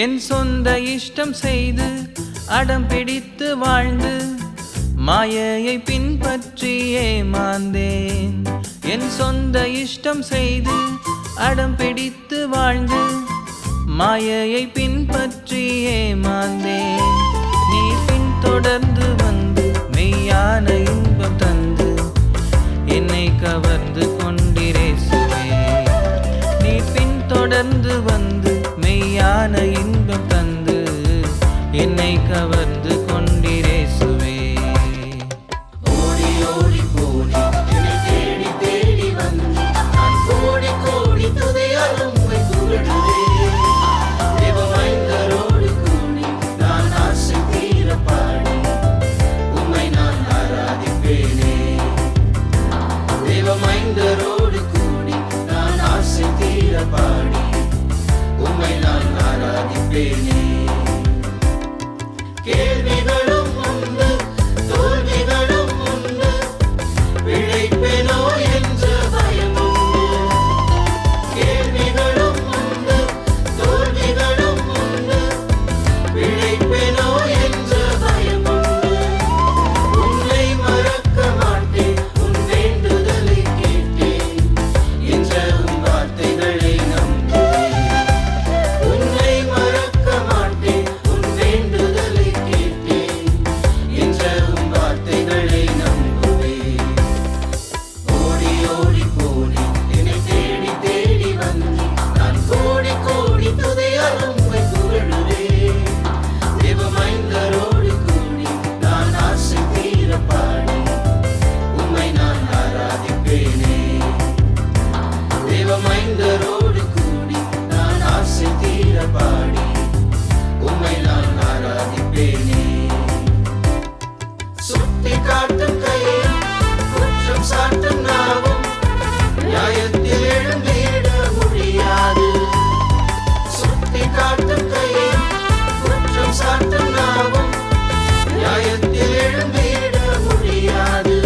என் சொந்த இஷ்டம் செய்து அடம் பிடித்து வாழ்ந்து மாயையை பின்பற்றி ஏமாந்தேன். என் சொந்த இஷ்டம் செய்து அடம் பிடித்து வாழ்ந்து மாயையை பின்பற்றி ஏமாந்தேன். நீ பின்தொடர்ந்து வந்து மெய்யான இன்பம் தந்து என்னை கவர்ந்து கொண்டிரேசுவே. நீ பின்தொடர்ந்து வந்து மெய்யான இன்பம் தந்து என்னை கவர்ந்து கொண்டிரேசுவே. ஓடி ஓடி போடி என்னை தேடி தேடி வந்து நான் கோடி கோடி துதியாலும் உம்மை புகழுவேன். தேவமைந்தரோடு கூடி நான் ஆசை தீர பாடி உம்மை நான் ஆராதிப்பேனே. தேவமைந்தரோடு கூடி நான் ஆசை தீர பாடி உம்மை நான் ஆராதிப்பேனே. கேள்விகளும் உண்டு தோல்விகளும் உண்டு பிழைப்பேனோ என்ற பயம் உண்டு. கேள்விகளும் உண்டு தோல்விகளும் உண்டு பிழைப்பேனோ என்ற பயம் உண்டு. உன்னை மறக்க மாட்டேன் உன் வேண்டுதலை கேட்டேன் என்ற உன் வார்த்தைகளை நம்புவேன். உன்னை மறக்க மாட்டேன் உன் வேண்டுதலை கேட்டேன் என்ற உன் வார்த்தைகளை நம்புவேன். ஓடி ஓடி போடி என்னை தேடி தேடி வந்து நான் கோடி கோடி துதியாலும் உம்மை புகழுவேன். தேவமைந்தரோடு கூடி நான் ஆசை தீர பாடி உம்மை நான் ஆராதிப்பேனே. தேவமைந்தரோடு கூடி நான் ஆசை தீர பாடி உம்மை நான் ஆராதிப்பேனே. சுட்டி காட்டும் கையும் குற்றம் சாட்டும் நாவும் நியாயத்தில் எழுந்திட முடியாது. சுட்டி காட்டும் கையும் குற்றம் சாட்டும் நாவும் நியாயத்தில் எழுந்திட முடியாது.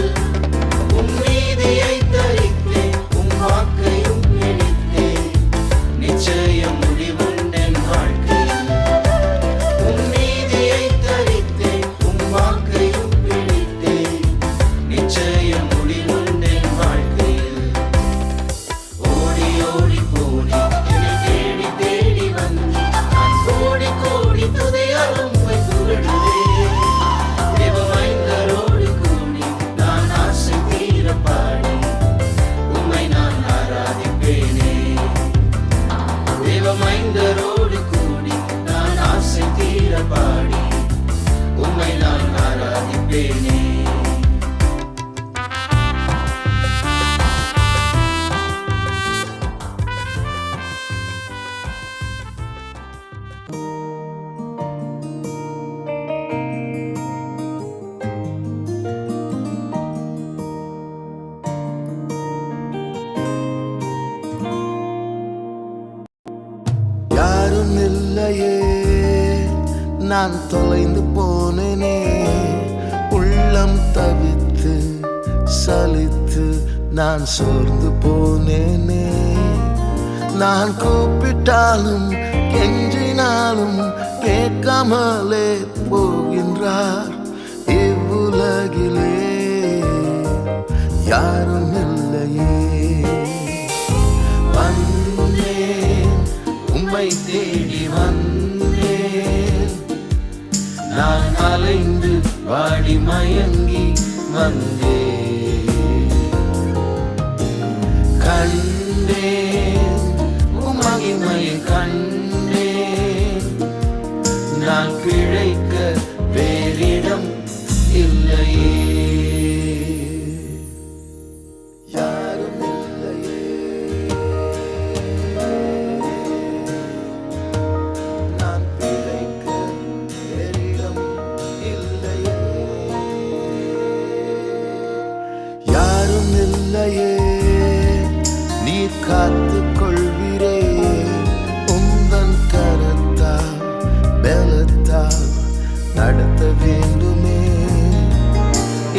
உம் நீதியை தரித்தேன் உம் வாக்கையும் பிடித்தேன் நிச்சயம் முடிவுண்டென் வாழ்க்கையில். உம் நீதியை தரித்தேன் உம் வாக்கையும் பிடித்தேன் நிச்சயம் முடிவுண்டென் வாழ்க்கையில். ஓடி ஓடி போடி என்னை தேடி தேடி வந்து நான் கோடி கோடி துதியாலும் உம்மை புகழுவேன். தேவமைந்தரோடு கூடி நான் ஆசை தீர பாடி உம்மை நான் ஆராதிப்பேனே. தேவமைந்தரோடு கூடி நான் ஆசை தீர பாடி உம்மை நான் ஆராதிப்பேனே. யாரும் இல்லையே நான் தொலைந்து போனேனே. உள்ளம் தவித்து சலித்து நான் சோர்ந்து போனேனே. நான் கூப்பிட்டாலும் கெஞ்சினாலும் கேட்காமலே போகின்றார் இவ்வுலகிலே. யாரும் இல்லையே வந்தேன் உம்மை தேடி வந்தேன். நான் அலைந்து வாடி மயங்கி வந்தேன். கண்டேன் உம் மகிமையை கண்டேன். நான் பிழைக்க வேறிடம் இல்லையே. யாரும் இல்லையே நான் பிழைக்க வேறிடம் இல்லையே. யாரும் இல்லையே நீர் காத்துக் கொள்வீரே. உந்தன் கரத்தால் பலத்தால் நடத்த வேண்டுமே.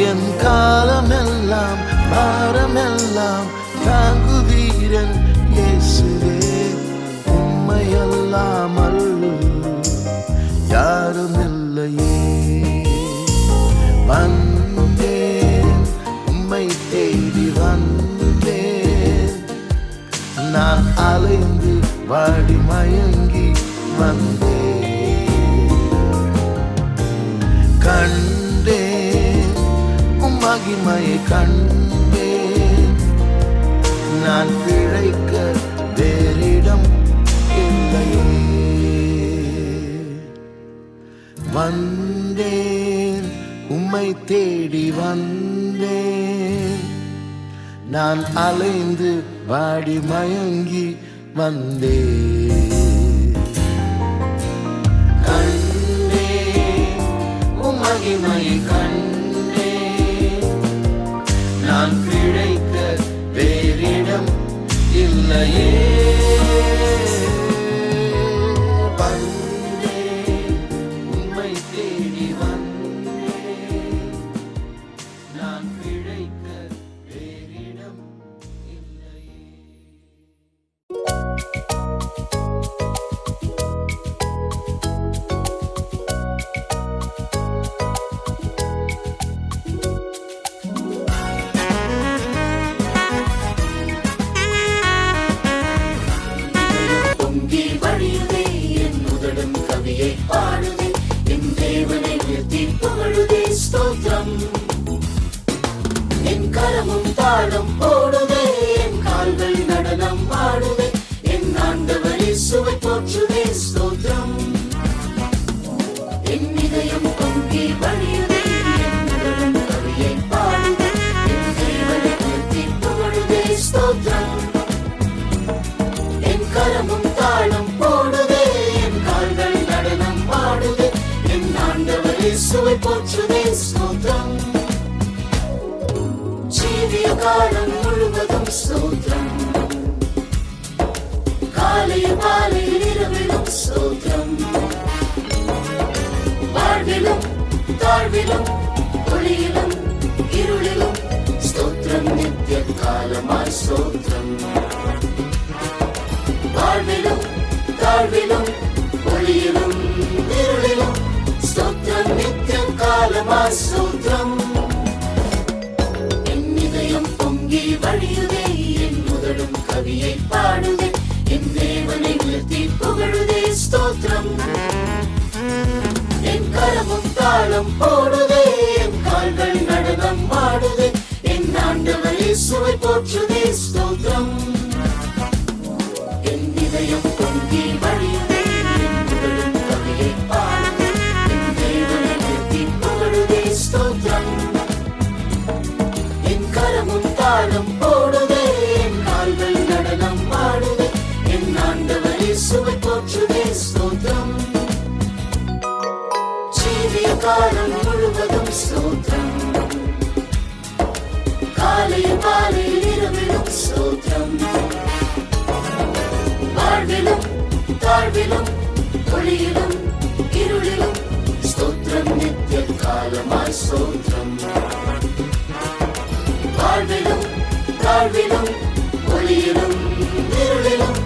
என் காலமெல்லாம் பாரமெல்லாம் தாங்குவீரன் இயேசுவே. உம்மையல்லாமல் யாரும் இல்லையே. வந்தேன், உம்மை தேடி வந்தேன், நான் அலைந்து வாடி மயங்கி வந்தேன். கண்டேன், உம் மகிமையை கண்டேன், நான் பிழைக்க வேறிடம் இல்லையே. வந்தேன், உம்மை தேடி வந்தேன், நான் அலைந்து வாடி மயங்கி வந்தேன். கண்டேன், உம் மகிமையை கண்டேன், நான் பிழைக்க வேறிடம் இல்லையே. வந்தேன், உம்மை தேடி வந்தேன், நான் பிழைக்க வேறிடம் இல்லையே. பொங்கி வழியுதே என் உதடும் கவியை பாடுதே, என் தேவனை உயர்த்தி புகழுதே ஸ்தோத்திரம். என் கரமும் தாளம் போடுதே, என் கால்கள் நடனம் ஆடுதே, என் ஆண்டவரை சுவை போற்றுதே ஸ்தோத்திரம். என் இதயம் பொங்கி வழியுதே என் உதடும் கவியை பாடுதே, என் தேவனை உயர்த்தி புகழுதே ஸ்தோத்திரம். என் கரமும் தாளம் போடுதே, என் கால்கள் நடனம் ஆடுதே, என் ஆண்டவரை சுவை போற்றுதே ஸ்தோத்திரம். ஜீவிய காலம் முழுவதும் ஸ்தோத்திரம், காலையில் மாலையில் இரவிலும் ஸ்தோத்திரம். வாழ்விலும் தாழ்விலும் ஒளியிலும் இருளிலும் ஸ்தோத்திரம், நித்திய காலமாய் ஸ்தோத்திரம். வாழ்விலும் தாழ்விலும் ஒளியிலும் இருளிலும் ஸ்தோத்திரம், நித்திய காலமாய் ஸ்தோத்திரம். என் இதயம் பொங்கி வழியுதே, என் உதடும் கவியை பாடுதே, என் தேவனை உயர்த்தி புகழுதே ஸ்தோத்திரம். என் கரமும் தாளம் போடுதே, என் கால்கள் நடனம் ஆடுதே, என் ஆண்டவரை சுவை போற்றுதே ஸ்தோத்திரம். என் இதயம் பொங்கி வழியுதே, என் உதடும் கவியை பாடுதே, என் தேவனை உயர்த்தி புகழுதே ஸ்தோத்திரம். என் கரமும் தாளம் போடுதே, என் கால்கள் நடனம் ஆடுதே, என் ஆண்டவரை சுவை போற்றுதே ஸ்தோத்திரம். ஜீவிய காலம் முழுவதும் ஸ்தோத்திரம், காலையில் மாலையில் இரவிலும் ஸ்தோத்திரம். வாழ்விலும் தாழ்விலும் ஒளியிலும் இருளிலும் ஸ்தோத்திரம், நித்திய காலமாய் ஸ்தோத்திரம். வாழ்விலும் தாழ்விலும் ஒளியிலும் இருளிலும்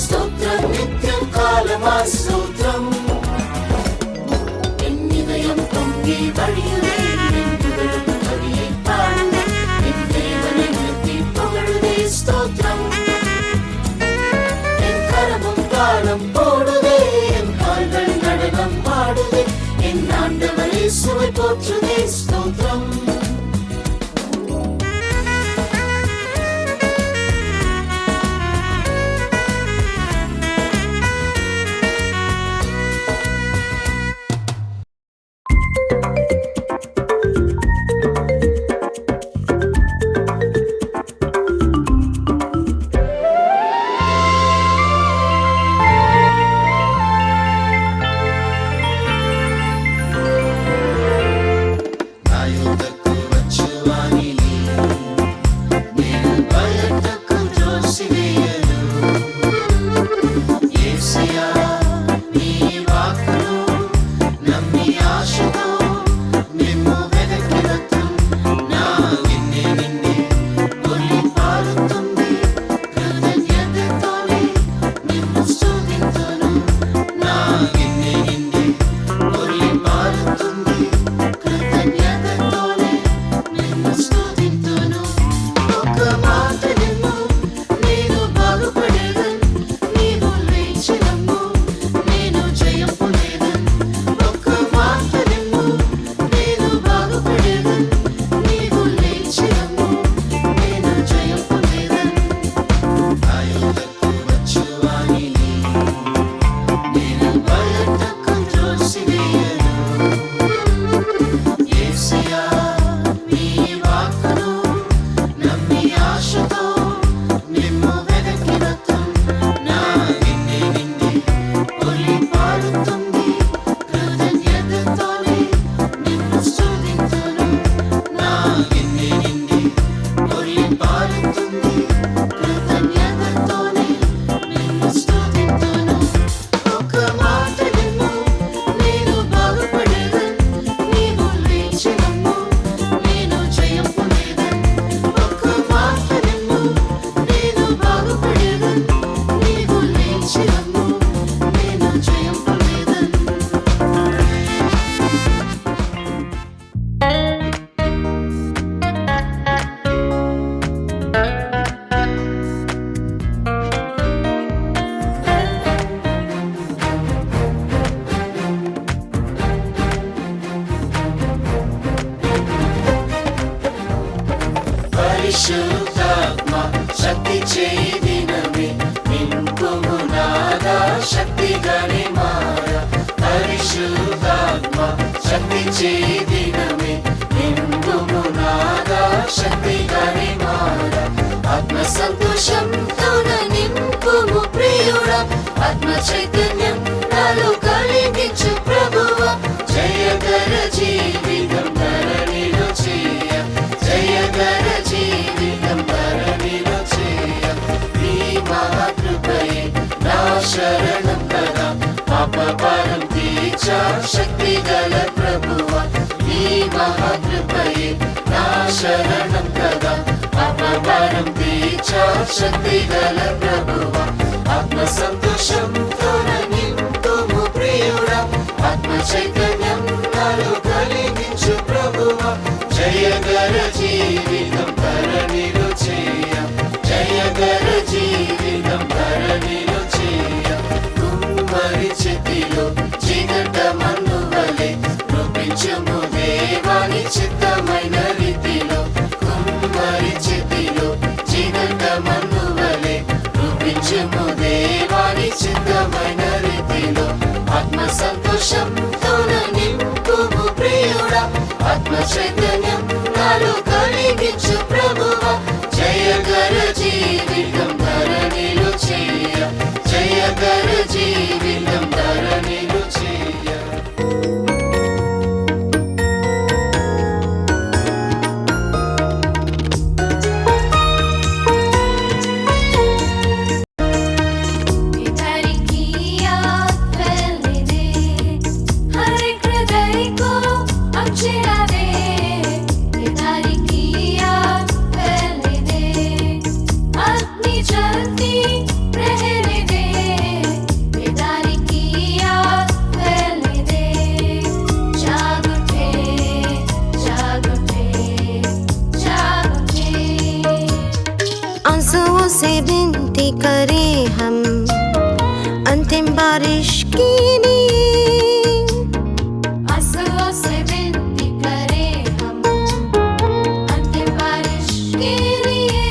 ஸ்தோத்திரம், நித்திய காலமாய் ஸ்தோத்திரம். என் இதயம் பொங்கி வழியுதே, என் உதடும் கவியை பாடுதே, என் தேவனை உயர்த்தி புகழுதே ஸ்தோத்திரம். என் கரமும் தாளம் போடுதே, என் கால்கள் நடனம் ஆடுதே, என் ஆண்டவரை சுவை போற்றுதே ஸ்தோத்திரம். పరిశుద్ధాత్మ శక్తి చేయి దినమే నింపుము నాదా శక్తిగానే మారా పరిశుద్ధాత్మ శక్తి చేయి దినమే నింపుము నాదా శక్తిగానే మారా ఆత్మ సంతోషంతోన నింపుము ప్రియుడా ఆత్మ చైతన్యం నాలో కలిగించు ప్రభువా జయకర జీవితం ధరణిలో చేయ జయకర జీవితం ధరణిలో చేయ నీ మహాకృపయే నా శరణం కదా పాప భారం తీర్చా శక్తి గల ప్రభువా నీ మహాకృపయే నా శరణం కదా పాప భారం తీర్చా శక్తి గల ప్రభువా ఆత్మ సంతోషంతోన నింపుము ప్రియుడా ఆత్మ చైతన్యం నాలో కలిగించు ప్రభువా జయకర జీవితం ధరణిలో చేయ జయకర జీవితం ధరణిలో చేయ కుమ్మరి చేతిలో చీకట మన్ను వలె రూపించుము దేవాని చిత్తమైన రీతిలో కుమ్మరి చేతిలో చీకట మన్ను వలె రూపించుము దేవాని చిత్తమైన రీతిలో ఆత్మ సంతోషంతోన నింపుము ప్రియుడా ఆత్మ చైతన్యం నాలో కలిగించు ప్రభువా జయకర జీవితం ధరణిలో చేయ జయకర జీవితం ధరణిలో చేయ आंसुओं से विनती करें हम अंतिम बारिश के लिए आंसुओं से विनती करें हम अंतिम बारिश के लिए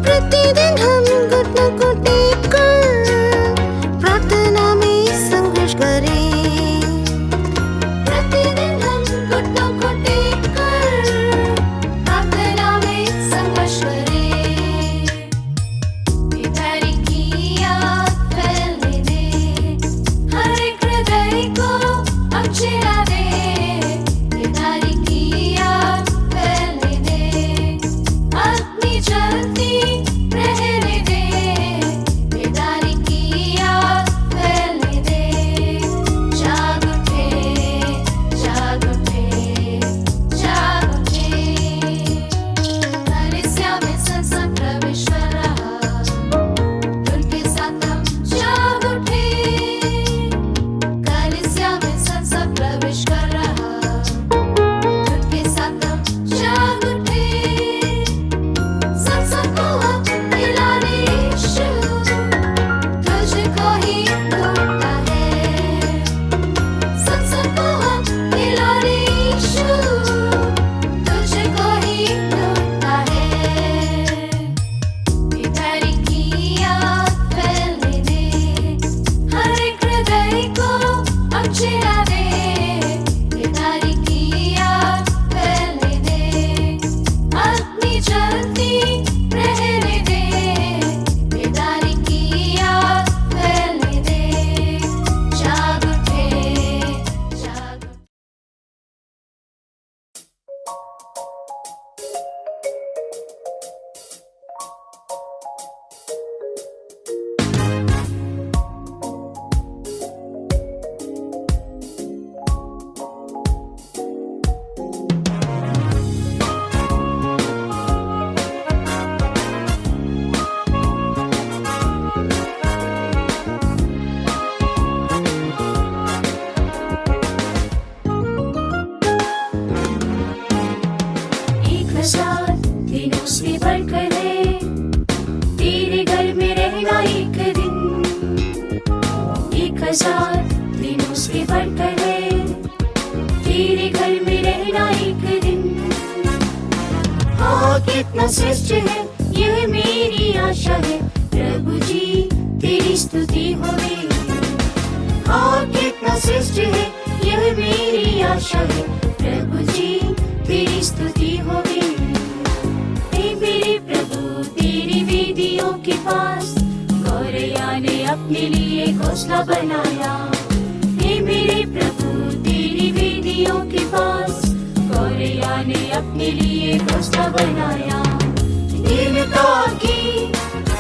प्रतिदिन हम घुटनों को टेक कर प्रार्थना में संघर्ष करें प्रतिदिन हम घुटनों को टेक कर प्रार्थना में संघर्ष हजार दिनों से बढ़कर है तेरे घर में रहना एक दिन। कितना श्रेष्ठ है यह मेरी आशा है, प्रभु जी तेरी स्तुति होवे। हाँ कितना श्रेष्ठ है यह मेरी आशा है, प्रभु जी तेरी स्तुति होवे। हे मेरे प्रभु तेरी वेदियों के पास गौरैया ने अपने लिए घोंसला बनाया। हे मेरे प्रभु तेरी वेदियों के पास गौरैया ने अपने लिए घोंसला बनाया। दीनता की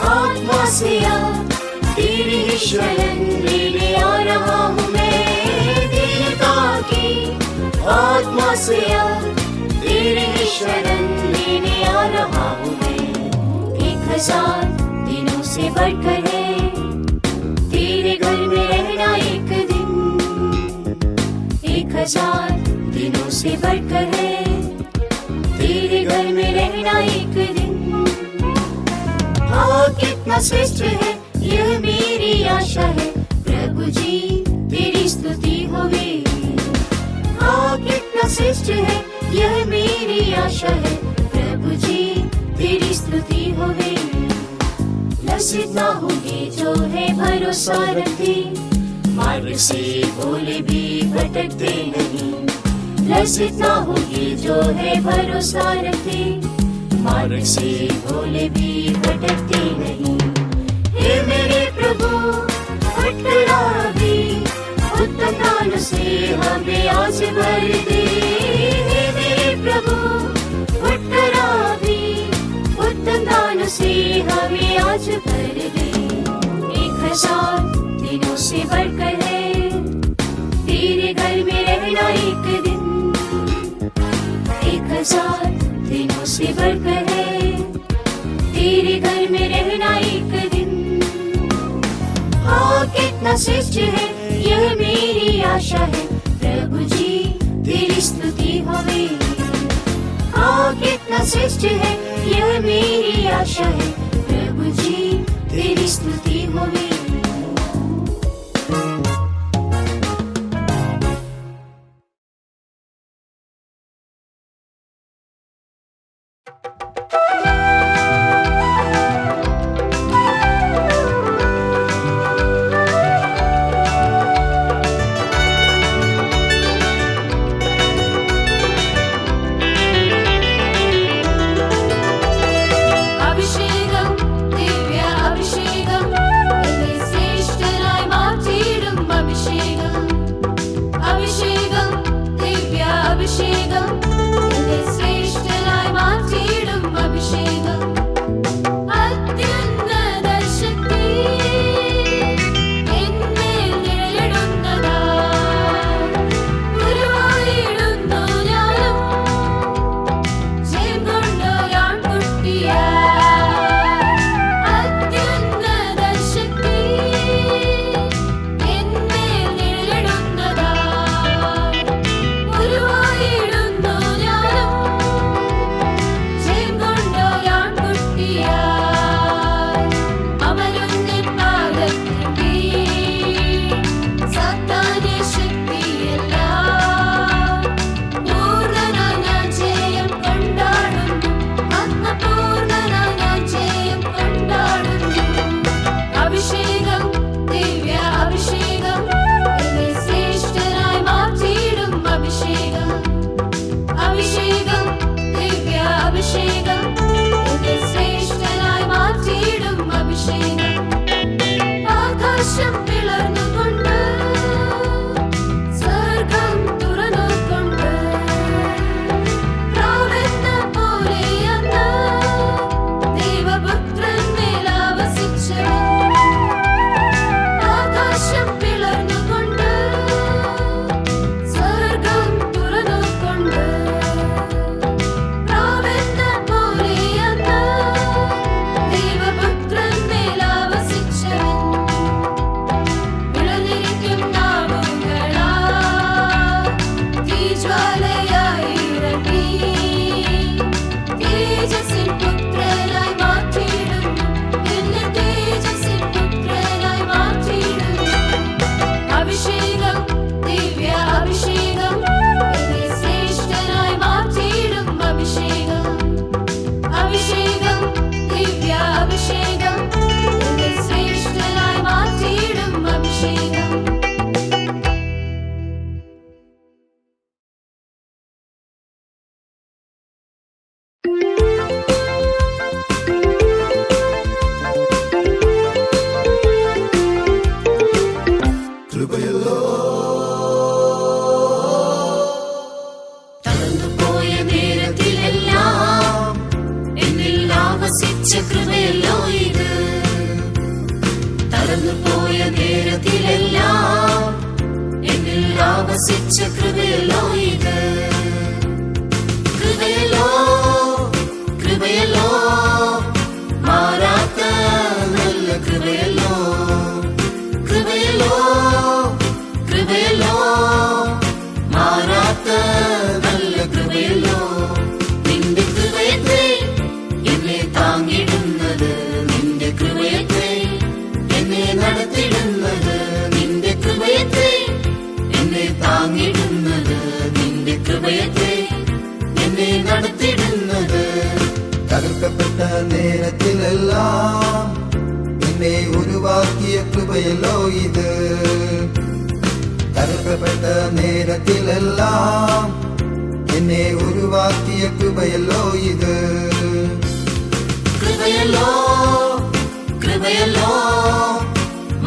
आत्मा से अब तेरी ही शरण लेने आ रहा हूँ मैं। दीनता की आत्मा से अब तेरी ही शरण लेने आ रहा हूँ मैं। 1000 दिनों से बढ़कर है तेरे घर में रहना एक दिन। 1000 दिनों से बढ़कर है तेरे घर में रहना एक दिन। हाँ कितना श्रेष्ठ है यह मेरी आशा है, प्रभु जी तेरी स्तुति होवे। हाँ कितना श्रेष्ठ है यह मेरी आशा है, प्रभु जी तेरी स्तुति होवे। लज्जित ना होंगे जो है भरोसा रखते, मार्ग से भोले भी भटकते नहीं। लज्जित ना होंगे जो है भरोसा रखते, मार्ग से भोले भी भटकते नहीं। हे मेरे प्रभु भटकरा भी उत्तम दान से हमें आज भर दे। हे मेरे प्रभु भटकरा भी उत्तम दान से हमें आज भर दे। 1000 दिनों से बढ़कर है तेरे घर में रहना एक दिन। 1000 दिनों से बढ़कर है तेरे घर में रहना एक दिन। हाँ कितना श्रेष्ठ है यह मेरी आशा है, प्रभु जी तेरी स्तुति होवे। हाँ कितना श्रेष्ठ है यह मेरी आशा है, प्रभु जी तेरी स्तुति होवे। ചേർത്തണച്ച കൃപയല്ലോ ഇത്. കൃപയല്ലോ കൃപയല്ലോ മാറാത്ത നല്ല കൃപയല്ലോ. കൃപയല്ലോ കൃപയല്ലോ മാറാത്ത നല്ല കൃപയല്ലോ. നിന്റെ കൃപയത്തെ എന്നെ താങ്ങിടുന്നത്, നിന്റെ കൃപയത്തെ എന്നെ നടത്തിടുന്നത്, നിന്റെ കൃപയത്തെ എന്നെ താങ്ങിടുന്നത്, നിന്റെ കൃപയത്തെ എന്നെ നടത്തിടുന്നത്. തകർക്കപ്പെട്ട നേരത്തിലെല്ലാം എന്നെ ഉരുവാക്കിയ കൃപയല്ലോ ഇത്. തകർക്കപ്പെട്ട നേരത്തിലെല്ലാം എന്നെ ഉരുവാക്കിയ കൃപയല്ലോ ഇത്. കൃപയല്ലോ കൃപയല്ലോ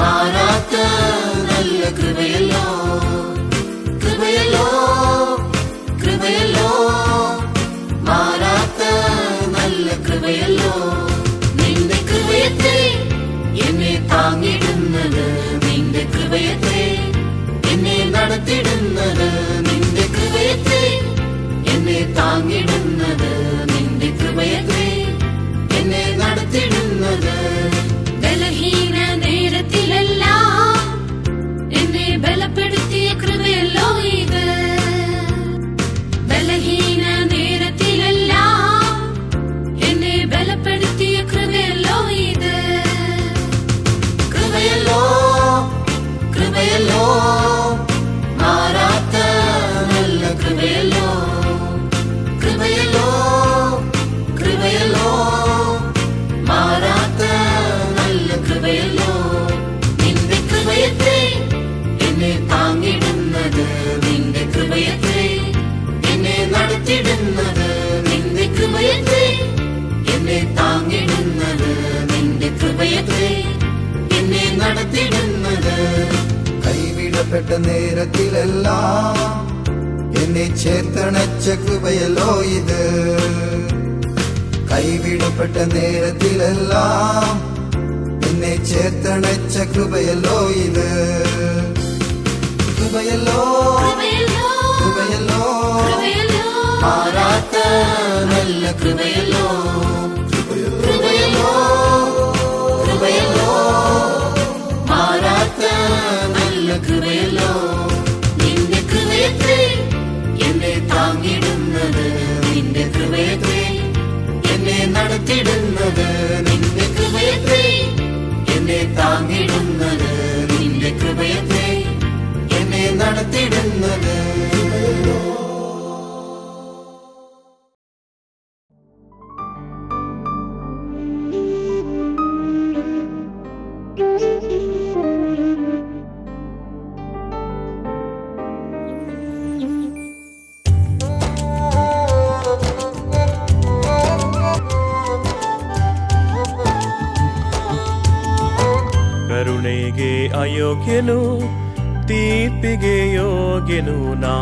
മാറാത്ത നല്ല കൃപയല്ലോ. കൃപയല്ലോ കൃപയല്ലോ മാറാത്ത നല്ല കൃപയല്ലോ. നിന്റെ കൃപയത്തെ എന്നെ താങ്ങിടുന്നത്, നിന്റെ കൃപയത്തെ എന്നെ നടത്തിടുന്നത്, നിന്റെ കൃപയത്തെ എന്നെ താങ്ങിടുന്നത്, നിന്റെ കൃപയത്തെ എന്നെ നടത്തിടുന്നത്. ബലഹീന നേരത്തിലെല്ലാം എന്നെ ബലപ്പെടുത്തിയ കൃപയല്ലോ ഇത്. ബലഹീന നേരത്തിലെല്ലാം എന്നെ ബലപ്പെടുത്തിയ കൃപയല്ലോ ഇത്. കൃപയല്ലോ കൃപയല്ലോ മാറാത്ത നല്ല കൃപയല്ലോ. കൃപയല്ലോ കൃപയല്ലോ മാറാത്ത നല്ല കൃപയല്ലോ. നിന്റെ കൃപയത്തെ എന്നെ താങ്ങിടുന്നത്, നിന്റെ കൃപയത്തെ എന്നെ നടത്തിടുന്നത്, നിന്റെ കൃപയത്തെ എന്നെ താങ്ങിടുന്നത്, നിന്റെ കൃപയത്തെ എന്നെ നടത്തിടുന്നത്. കൈവിടപ്പെട്ട നേരത്തിലെല്ലാം എന്നെ ചേർത്തണച്ച കൃപയല്ലോ ഇത്. കൈവിടപ്പെട്ട നേരത്തിലെല്ലാം എന്നെ ചേർത്തണച്ച കൃപയല്ലോ ഇത്. കൃപയല്ലോ കൃപയല്ലോ കൃപയല്ലോ കൃപയല്ലോ മാറാത്ത നല്ല കൃപയല്ലോ. കൃപയല്ലോ കൃപയല്ലോ മാറാത്ത നല്ല കൃപയല്ലോ. നിന്റെ കൃപയത്തെ എന്നെ താങ്ങിടുന്നത്, നിന്റെ കൃപയത്തെ എന്നെ നടത്തിടുന്നത്, നിന്റെ കൃപയത്തെ എന്നെ താങ്ങിടുന്നത്, നിന്റെ കൃപയത്തെ എന്നെ നടത്തിടുന്നത്. ಕರುಣೆಗೆ ಅಯೋಗ್ಯನು, ತೀರ್ಪಿಗೆ ಯೋಗ್ಯನು, ನಾ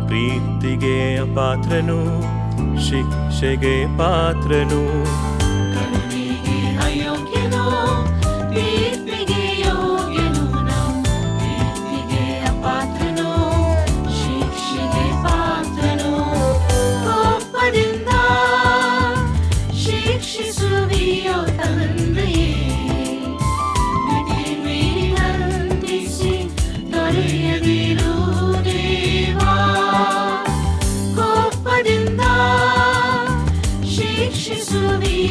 ಪ್ರೀತಿಗೆ ಅಪಾತ್ರನು, ಶಿಕ್ಷೆಗೆ ಪಾತ್ರನು. ಕರುಣೆಗೆ ಅಯೋಗ್ಯನು, ತೀರ್ಪಿಗೆ ಯೋಗ್ಯನು, ನಾ ಪ್ರೀತಿಗೆ ಅಪಾತ್ರನು, ಶಿಕ್ಷೆಗೆ ಪಾತ್ರನು. ಕೋಪದಿಂದ ಶಿಕ್ಷಿಸುವಿಯೋ ತಂದೆಯೇ, ಮಿತಿಮೀರಿ ನಂದಿಸಿ ತೊರೆಯದಿರು ದೇವಾ. ಕೋಪದಿಂದ ಶಿಕ್ಷಿಸುವಿಯೋ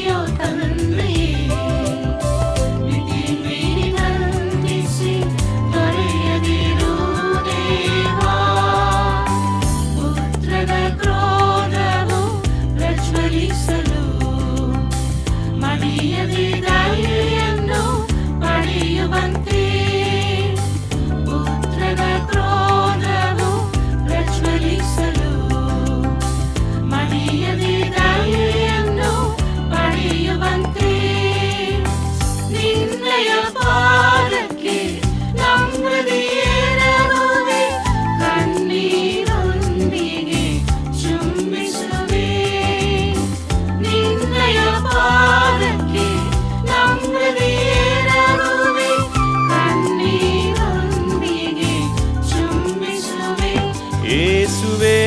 ಯೇಸುವೇ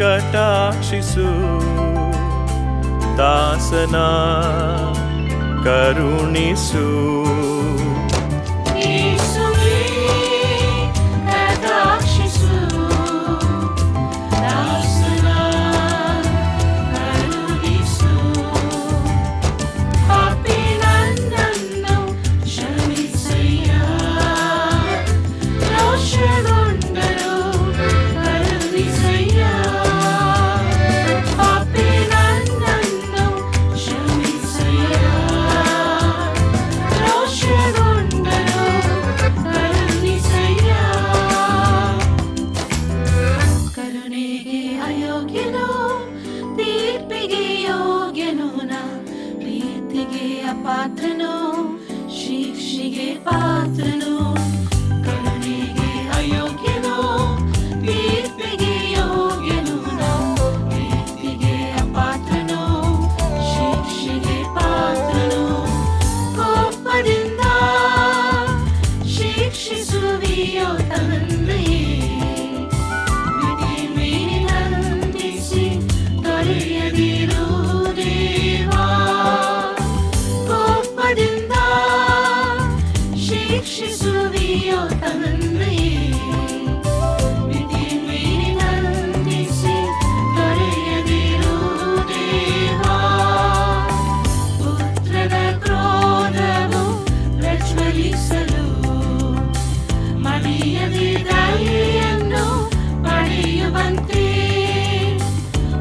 ಕಟಾಕ್ಷಿಸು ದಾಸನ ಕರುಣಿಸು ಯೇಸುವೇ ಕಟಾಕ್ಷಿಸು ದಾಸನ ಕರುಣಿಸು ಪಾಪಿ ನನ್ನನ್ನು ಕ್ಷಮಿಸಯ್ಯ ರೋಷಗೊಂಡರು ಕರುಣಿಸಯ್ಯ ಪಾಪಿ ನನ್ನನ್ನು ಕ್ಷಮಿಸಯ್ಯ ರೋಷಗೊಂಡರು ಕರುಣಿಸಯ್ಯ ಕರುಣೆಗೆ ಅಯೋಗ್ಯನು ತೀರ್ಪಿಗೆ ಯೋಗ್ಯನು ನಾ ಪ್ರೀತಿಗೆ ಅಪಾತ್ರನು ಶಿಕ್ಷೆಗೆ ಪಾತ್ರನು ಕರುಣೆಗೆ ಅಯೋಗ್ಯನು ತೀರ್ಪಿಗೆ ಯೋಗ್ಯನು ನಾ ಪ್ರೀತಿಗೆ ಅಪಾತ್ರನು ಶಿಕ್ಷೆಗೆ ಪಾತ್ರನು ಕೋಪದಿಂದ ಶಿಕ್ಷಿಸುವಿಯೋ ತಂದೆಯೇ ವಿಧಿ ಮೀರಿ ನಂದಿಸಿ ತೊರೆಯದಿರು ದೇವಾ ಕೋಪದಿಂದ ಶಿಕ್ಷಿಸುವಿಯೋ ತಂದೆಯೇ ವಿಧಿ ಮೀರಿ ನಂದಿಸಿ ತೊರೆಯದಿರು ದೇವಾ ಪುತ್ರನ ಕ್ರೋಧವು ಪ್ರಜ್ವಲಿಸಲು ಮಡಿಯದೆ ದಯೆಯನ್ನು ಪಡೆಯುವಂತೆ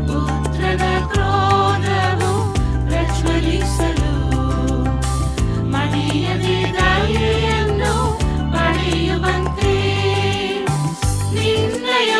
ಪುತ್ರನ ಕ್ರೋಧವು ಪ್ರಜ್ವಲಿಸಲು ಮಡಿಯದೆ ದಯೆಯನ್ನು ಪಡೆಯುವಂತೆ ನಿನ್ನಯ